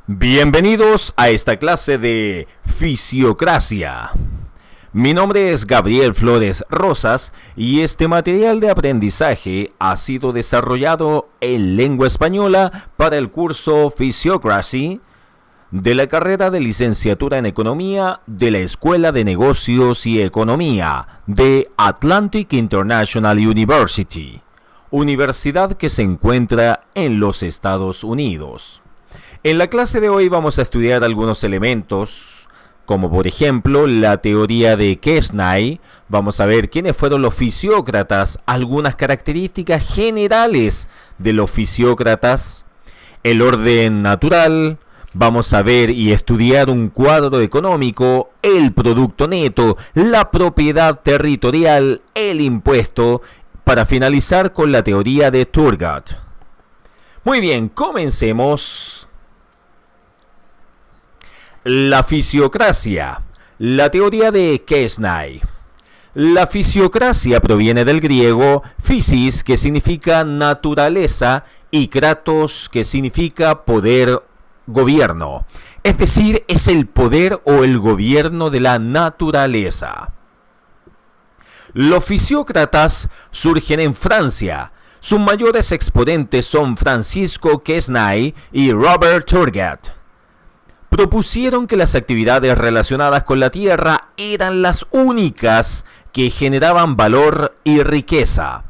Bienvenidos a esta clase de Fisiocracia. Mi nombre es Gabriel Flores Rosas y este material de aprendizaje ha sido desarrollado en lengua española para el curso Physiocracy de la carrera de licenciatura en Economía de la Escuela de Negocios y Economía de Atlantic International University, universidad que se encuentra en los Estados Unidos. En la clase de hoy vamos a estudiar algunos elementos, como por ejemplo la teoría de Quesnay. Vamos a ver quiénes fueron los fisiócratas, algunas características generales de los fisiócratas, el orden natural. Vamos a ver y estudiar un cuadro económico, el producto neto, la propiedad territorial, el impuesto, para finalizar con la teoría de Turgot. Muy bien, comencemos. La fisiocracia, la teoría de Quesnay. La fisiocracia proviene del griego physis, que significa naturaleza, y kratos, que significa poder, gobierno. Es decir, es el poder o el gobierno de la naturaleza. Los fisiócratas surgen en Francia. Sus mayores exponentes son Francisco Quesnay y Robert Turgot. Propusieron que las actividades relacionadas con la tierra eran las únicas que generaban valor y riqueza.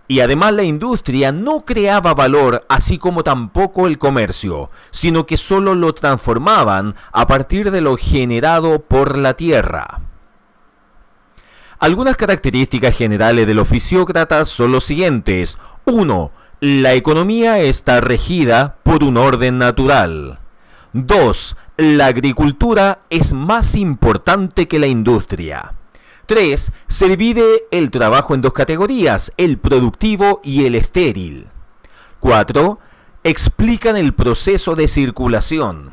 Y además la industria no creaba valor, así como tampoco el comercio, sino que solo lo transformaban a partir de lo generado por la tierra. Algunas características generales de los fisiócratas son los siguientes. 1. La economía está regida por un orden natural. 2. La agricultura es más importante que la industria. 3. Se divide el trabajo en dos categorías, el productivo y el estéril. 4. Explican el proceso de circulación.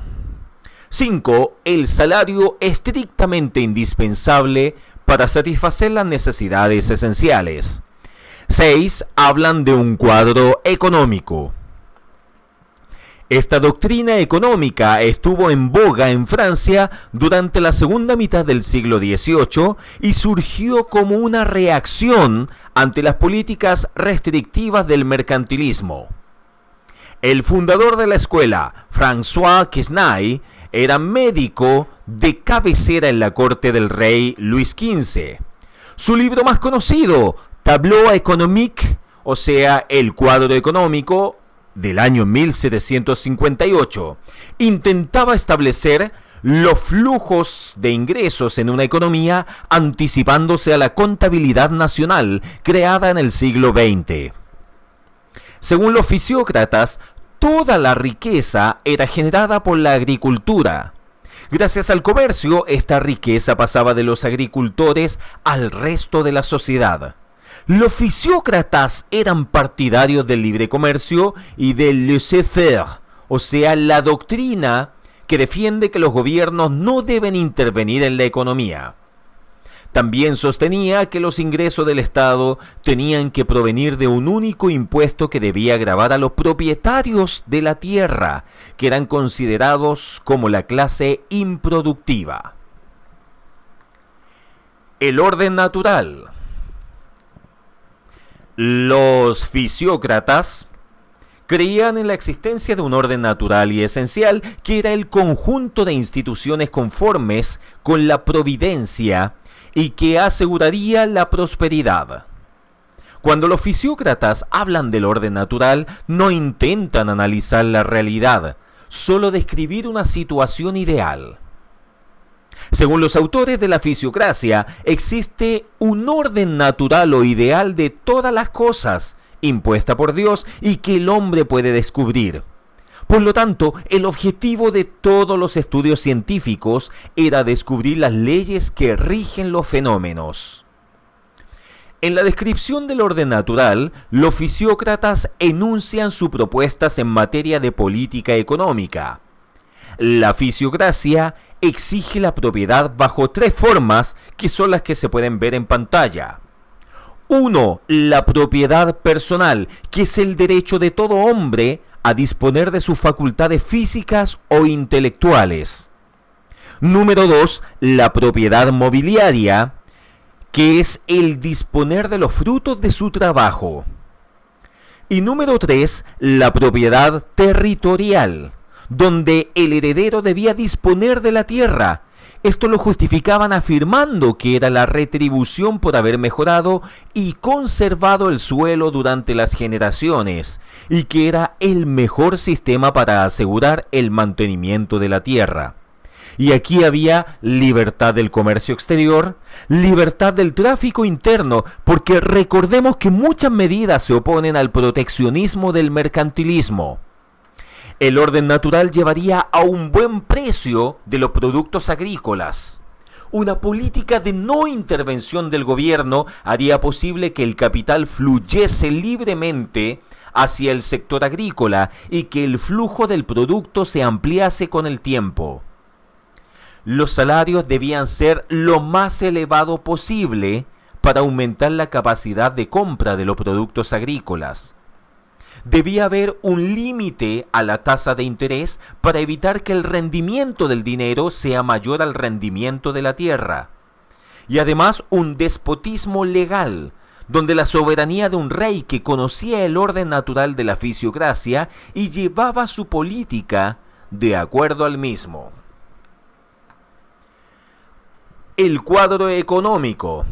5. El salario estrictamente indispensable para satisfacer las necesidades esenciales. 6. Hablan de un cuadro económico. Esta doctrina económica estuvo en boga en Francia durante la segunda mitad del siglo XVIII y surgió como una reacción ante las políticas restrictivas del mercantilismo. El fundador de la escuela, François Quesnay, era médico de cabecera en la corte del rey Luis XV. Su libro más conocido, Tableau économique, o sea, el cuadro económico, del año 1758, intentaba establecer los flujos de ingresos en una economía anticipándose a la contabilidad nacional creada en el siglo XX. Según los fisiócratas, toda la riqueza era generada por la agricultura. Gracias al comercio, esta riqueza pasaba de los agricultores al resto de la sociedad. Los fisiócratas eran partidarios del libre comercio y del laissez-faire, o sea, la doctrina que defiende que los gobiernos no deben intervenir en la economía. También sostenía que los ingresos del Estado tenían que provenir de un único impuesto que debía gravar a los propietarios de la tierra, que eran considerados como la clase improductiva. El orden natural. Los fisiócratas creían en la existencia de un orden natural y esencial que era el conjunto de instituciones conformes con la providencia y que aseguraría la prosperidad. Cuando los fisiócratas hablan del orden natural, no intentan analizar la realidad, solo describir una situación ideal. Según los autores de la fisiocracia, existe un orden natural o ideal de todas las cosas, impuesta por Dios y que el hombre puede descubrir. Por lo tanto, el objetivo de todos los estudios científicos era descubrir las leyes que rigen los fenómenos. En la descripción del orden natural, los fisiócratas enuncian sus propuestas en materia de política económica. La fisiocracia exige la propiedad bajo tres formas que son las que se pueden ver en pantalla. 1. La propiedad personal, que es el derecho de todo hombre a disponer de sus facultades físicas o intelectuales. Número 2, la propiedad mobiliaria, que es el disponer de los frutos de su trabajo. Y número 3, la propiedad territorial, donde el heredero debía disponer de la tierra. Esto lo justificaban afirmando que era la retribución por haber mejorado y conservado el suelo durante las generaciones, y que era el mejor sistema para asegurar el mantenimiento de la tierra. Y aquí había libertad del comercio exterior, libertad del tráfico interno, porque recordemos que muchas medidas se oponen al proteccionismo del mercantilismo. El orden natural llevaría a un buen precio de los productos agrícolas. Una política de no intervención del gobierno haría posible que el capital fluyese libremente hacia el sector agrícola y que el flujo del producto se ampliase con el tiempo. Los salarios debían ser lo más elevado posible para aumentar la capacidad de compra de los productos agrícolas. Debía haber un límite a la tasa de interés para evitar que el rendimiento del dinero sea mayor al rendimiento de la tierra. Y además un despotismo legal, donde la soberanía de un rey que conocía el orden natural de la fisiocracia y llevaba su política de acuerdo al mismo. El cuadro económico.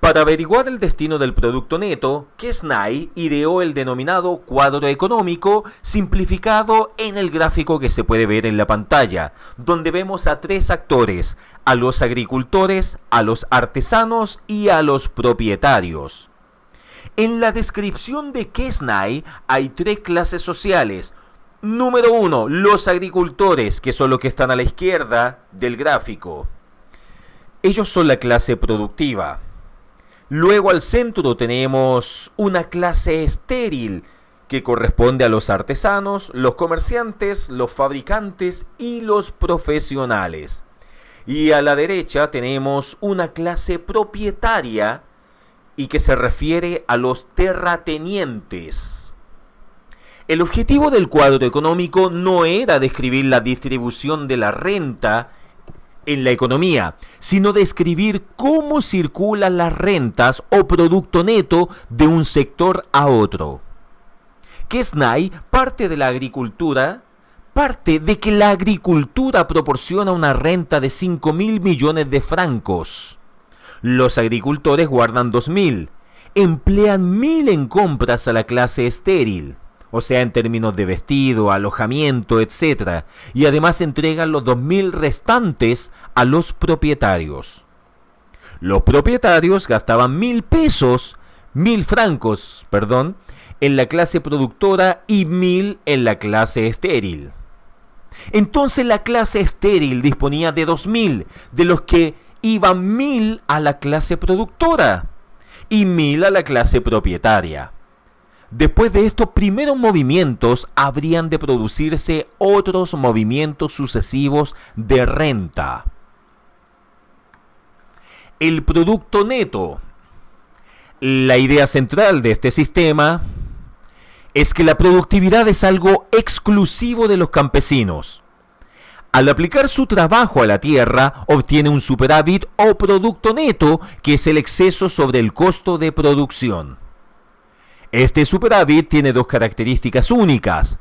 Para averiguar el destino del producto neto, Quesnay ideó el denominado cuadro económico, simplificado en el gráfico que se puede ver en la pantalla, donde vemos a tres actores: a los agricultores, a los artesanos y a los propietarios. En la descripción de Quesnay hay tres clases sociales. Número 1, los agricultores, que son los que están a la izquierda del gráfico. Ellos son la clase productiva. Luego al centro tenemos una clase estéril, que corresponde a los artesanos, los comerciantes, los fabricantes y los profesionales. Y a la derecha tenemos una clase propietaria, y que se refiere a los terratenientes. El objetivo del cuadro económico no era describir la distribución de la renta en la economía, sino describir cómo circulan las rentas o producto neto de un sector a otro. Quesnay parte de que la agricultura proporciona una renta de 5.000 millones de francos. Los agricultores guardan 2.000, emplean 1.000 en compras a la clase estéril, o sea, en términos de vestido, alojamiento, etc. Y además entregan los 2.000 restantes a los propietarios. Los propietarios gastaban 1.000 francos, en la clase productora y 1.000 en la clase estéril. Entonces la clase estéril disponía de 2.000, de los que iban 1.000 a la clase productora y 1.000 a la clase propietaria. Después de estos primeros movimientos, habrían de producirse otros movimientos sucesivos de renta. El producto neto. La idea central de este sistema es que la productividad es algo exclusivo de los campesinos. Al aplicar su trabajo a la tierra, obtiene un superávit o producto neto, que es el exceso sobre el costo de producción. Este superávit tiene dos características únicas,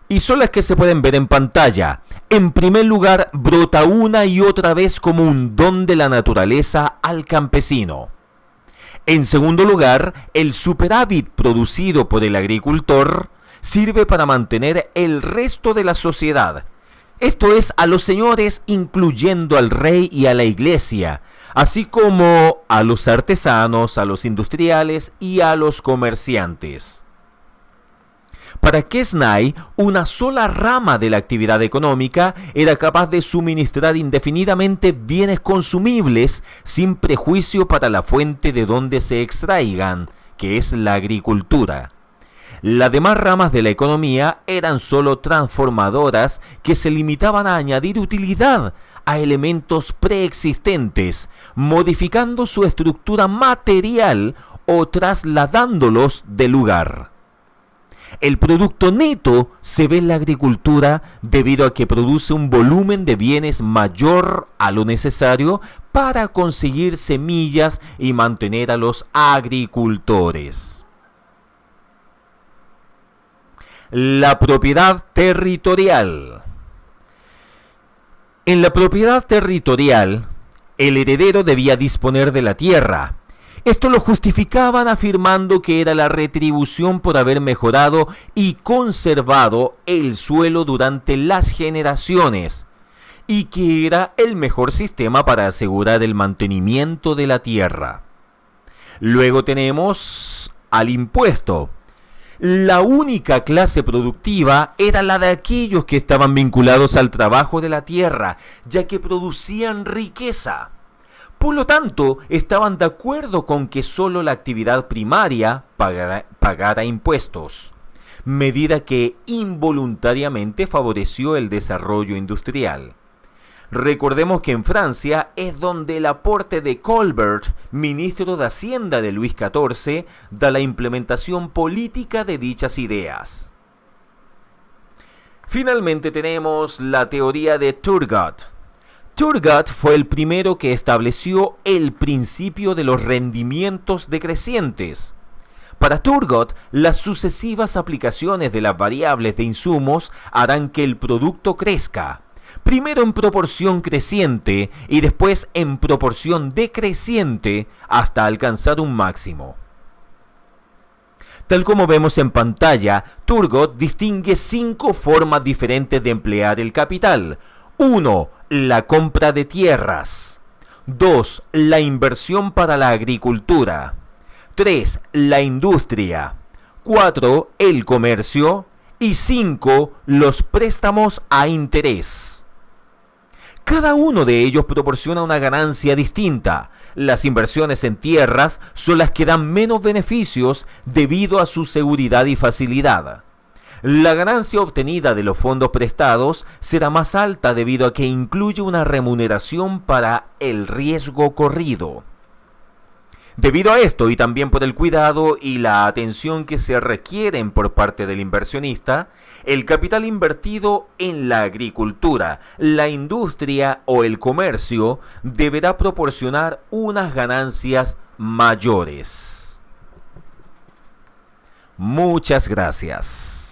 y son las que se pueden ver en pantalla. En primer lugar, brota una y otra vez como un don de la naturaleza al campesino. En segundo lugar, el superávit producido por el agricultor sirve para mantener el resto de la sociedad. Esto es, a los señores, incluyendo al rey y a la iglesia, así como a los artesanos, a los industriales y a los comerciantes. Para Quesnay, una sola rama de la actividad económica era capaz de suministrar indefinidamente bienes consumibles sin prejuicio para la fuente de donde se extraigan, que es la agricultura. Las demás ramas de la economía eran solo transformadoras que se limitaban a añadir utilidad a elementos preexistentes, modificando su estructura material o trasladándolos de lugar. El producto neto se ve en la agricultura debido a que produce un volumen de bienes mayor a lo necesario para conseguir semillas y mantener a los agricultores. La propiedad territorial. En la propiedad territorial, el heredero debía disponer de la tierra. Esto lo justificaban afirmando que era la retribución por haber mejorado y conservado el suelo durante las generaciones, y que era el mejor sistema para asegurar el mantenimiento de la tierra. Luego tenemos al impuesto. La única clase productiva era la de aquellos que estaban vinculados al trabajo de la tierra, ya que producían riqueza. Por lo tanto, estaban de acuerdo con que solo la actividad primaria pagara impuestos, medida que involuntariamente favoreció el desarrollo industrial. Recordemos que en Francia es donde el aporte de Colbert, ministro de Hacienda de Luis XIV, da la implementación política de dichas ideas. Finalmente tenemos la teoría de Turgot. Turgot fue el primero que estableció el principio de los rendimientos decrecientes. Para Turgot, las sucesivas aplicaciones de las variables de insumos harán que el producto crezca, primero en proporción creciente y después en proporción decreciente hasta alcanzar un máximo. Tal como vemos en pantalla, Turgot distingue 5 formas diferentes de emplear el capital. 1. La compra de tierras. 2. La inversión para la agricultura. 3. La industria. 4. El comercio. Y 5. Los préstamos a interés. Cada uno de ellos proporciona una ganancia distinta. Las inversiones en tierras son las que dan menos beneficios debido a su seguridad y facilidad. La ganancia obtenida de los fondos prestados será más alta debido a que incluye una remuneración para el riesgo corrido. Debido a esto y también por el cuidado y la atención que se requieren por parte del inversionista, el capital invertido en la agricultura, la industria o el comercio deberá proporcionar unas ganancias mayores. Muchas gracias.